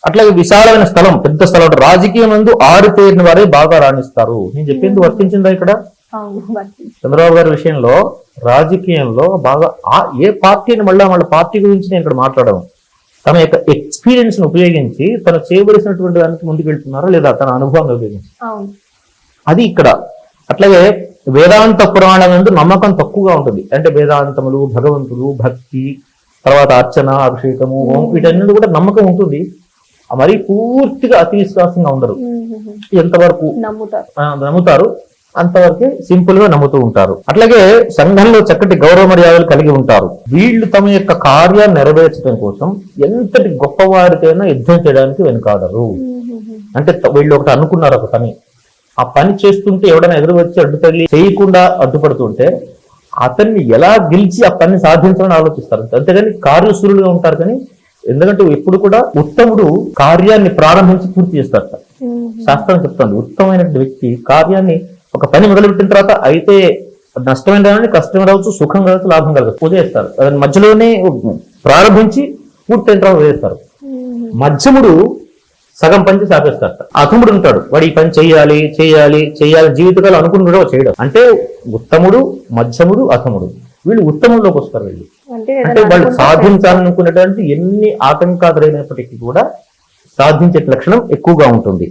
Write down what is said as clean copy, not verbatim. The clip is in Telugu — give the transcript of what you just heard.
అట్లాగే విశాలమైన స్థలం, పెద్ద స్థలం, రాజకీయం నందు ఆరితేరిన వారే బాగా రాణిస్తారు. నేను చెప్పింది వర్తించిందా ఇక్కడ? చంద్రబాబు గారి విషయంలో రాజకీయంలో బాగా ఏ పార్టీని మళ్ళా వాళ్ళ పార్టీ గురించి నేను ఇక్కడ మాట్లాడము, తన యొక్క ఎక్స్పీరియన్స్ ను ఉపయోగించి తను చేయవలసినటువంటి దానికి ముందుకు వెళ్తున్నారా లేదా తన అనుభవాన్ని ఉపయోగించి, అది ఇక్కడ. అట్లాగే వేదాంత పురాణం నందు నమ్మకం తక్కువగా ఉంటుంది. అంటే వేదాంతములు, భగవంతుడు, భక్తి, తర్వాత అర్చన, అభిషేకము, ఓం, వీటన్నిటి కూడా నమ్మకం ఉంటుంది. మరి పూర్తిగా అతి విశ్వాసంగా ఉండరు. ఎంతవరకు నమ్ముతారు అంతవరకే సింపుల్ గా నమ్ముతూ ఉంటారు. అట్లాగే సంఘంలో చక్కటి గౌరవ మర్యాదలు కలిగి ఉంటారు. వీళ్ళు తమ యొక్క కార్యాన్ని నెరవేర్చడం కోసం ఎంతటి గొప్పవారికైనా యుద్ధం చేయడానికి వెనుకాడరు. అంటే వీళ్ళు ఒకటి అనుకున్నారు ఒక పని, ఆ పని చేస్తుంటే ఎవడైనా ఎదురు వచ్చి అడ్డు తగిలి చేయకుండా అడ్డుపడుతుంటే అతన్ని ఎలా గెలిచి ఆ పని సాధించాలని ఆలోచిస్తారు. అంతేగాని కార్యశూరులుగా ఉంటారు. కానీ ఎందుకంటే ఎప్పుడు కూడా ఉత్తముడు కార్యాన్ని ప్రారంభించి పూర్తి చేస్తారట. శాస్త్రం చెప్తుంది ఉత్తమమైన వ్యక్తి కార్యాన్ని, ఒక పని మొదలుపెట్టిన తర్వాత అయితే నష్టమైన దాన్ని కష్టం రావచ్చు, సుఖం కావచ్చు, లాభం కలగచ్చు, వదిలేస్తారు. దాని మధ్యలోనే ప్రారంభించి పూర్తయిన తర్వాత వదిలేస్తారు. మధ్యముడు సగం పని చేసి ఆపేస్తారట. అధముడు ఉంటాడు, వాడు ఈ పని చెయ్యాలి చెయ్యాలి చెయ్యాలి జీవితకాలం అనుకుంటున్నాడో చేయడం. అంటే ఉత్తముడు, మధ్యముడు, అధముడు, వీళ్ళు ఉత్తమంలోకి వస్తారు. వీళ్ళు అంటే వాళ్ళు సాధించాలనుకునేటువంటి ఎన్ని ఆటంకాదులైనప్పటికీ కూడా సాధించే లక్షణం ఎక్కువగా ఉంటుంది.